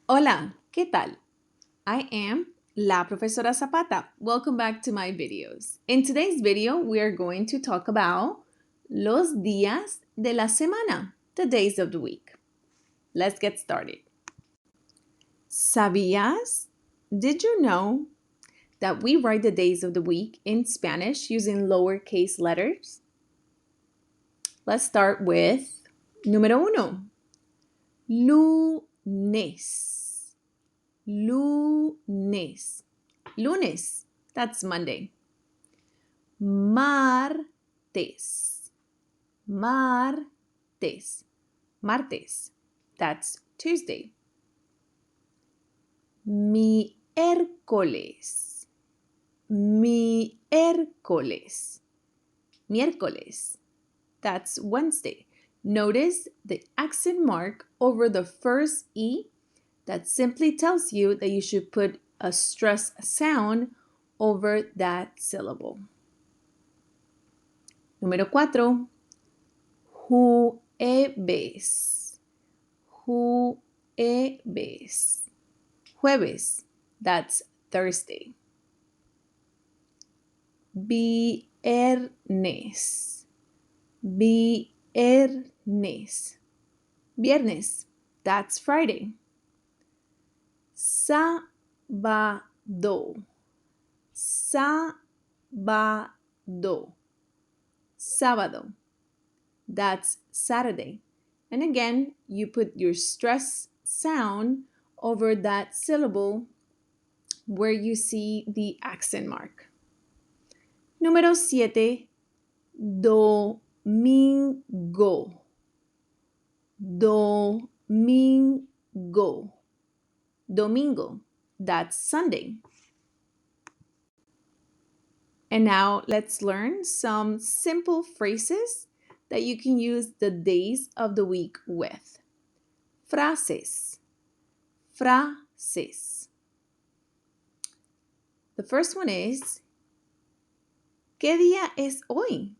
Hola, ¿qué tal? I am La Profesora Zapata. Welcome back to my videos. In today's video, we are going to talk about los días de la semana, the days of the week. Let's get started. ¿Sabías? Did you know that we write the days of the week in Spanish using lowercase letters? Let's start with número uno, lunes. Lunes. Lunes. That's Monday. Martes. Martes. Martes. That's Tuesday. Miércoles. Miércoles. Miércoles. That's Wednesday. Notice the accent mark over the first E that simply tells you that you should put a stress sound over that syllable. Número 4. Jueves. Jueves. Jueves. That's Thursday. Viernes. Viernes. Viernes. That's Friday. Sábado. Sábado. Sábado. That's Saturday. And again, you put your stress sound over that syllable where you see the accent mark. Número 7. Domingo. Domingo. Domingo. That's Sunday. And now let's learn some simple phrases that you can use the days of the week with. Frases. Frases. The first one is, ¿qué día es hoy?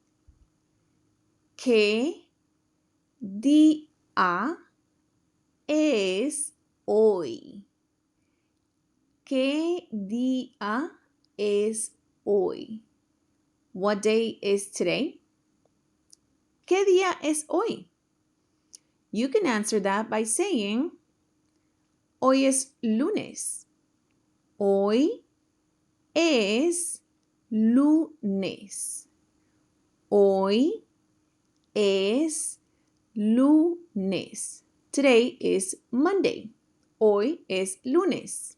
¿Qué día es hoy? ¿Qué día es hoy? What day is today? ¿Qué día es hoy? You can answer that by saying, hoy es lunes. Hoy es lunes. Hoy es lunes. Today is Monday. Hoy es lunes.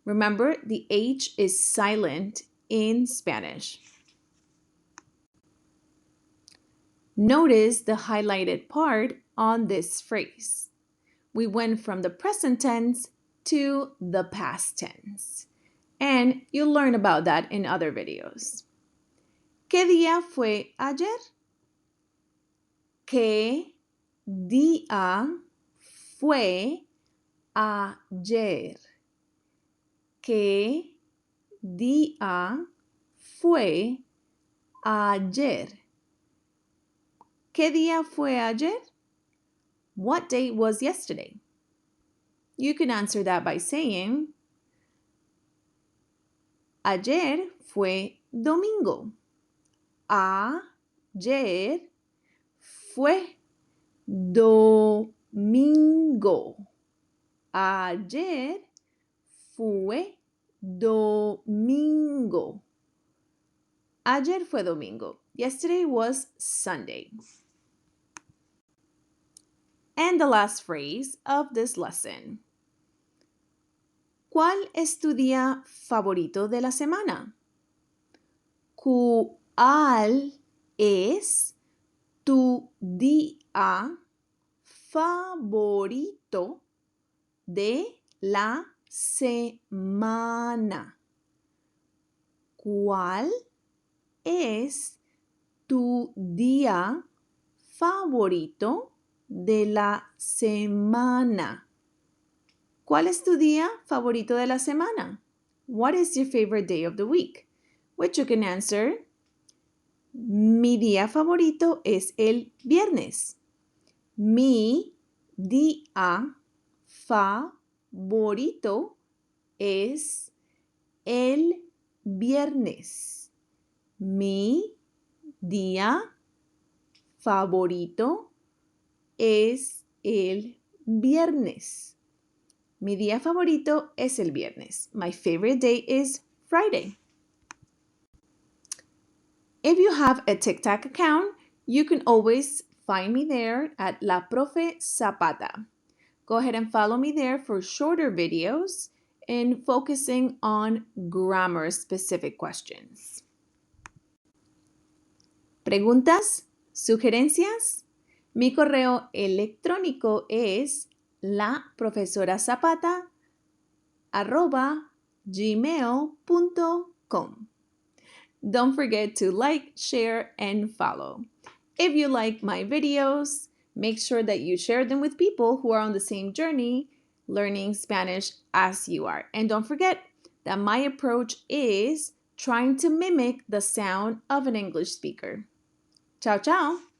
Remember, the H is silent in Spanish. Notice the highlighted part on this phrase. We went from the present tense to the past tense. And you'll learn about that in other videos. ¿Qué día fue ayer? ¿Qué día fue ayer? ¿Qué día fue ayer? ¿Qué día fue ayer? What day was yesterday? You can answer that by saying, ayer fue domingo. Ayer fue domingo. Ayer fue domingo. Ayer fue domingo. Yesterday was Sunday. And the last phrase of this lesson. ¿Cuál es tu día favorito de la semana? ¿Cuál es tu día favorito de la semana? ¿Cuál es tu día favorito de la semana? ¿Cuál es tu día favorito de la semana? What is your favorite day of the week? Which you can answer, mi día favorito es el viernes. Mi día favorito favorito es el viernes. Mi día favorito es el viernes. Mi día favorito es el viernes. My favorite day is Friday. If you have a TikTok account, you can always find me there at La Profe Zapata. Go ahead and follow me there for shorter videos and focusing on grammar specific questions. ¿Preguntas? ¿Sugerencias? Mi correo electrónico es laprofesorazapata@gmail.com. Don't forget to like, share, and follow. If you like my videos, make sure that you share them with people who are on the same journey learning Spanish as you are. And don't forget that my approach is trying to mimic the sound of an English speaker. Ciao, ciao.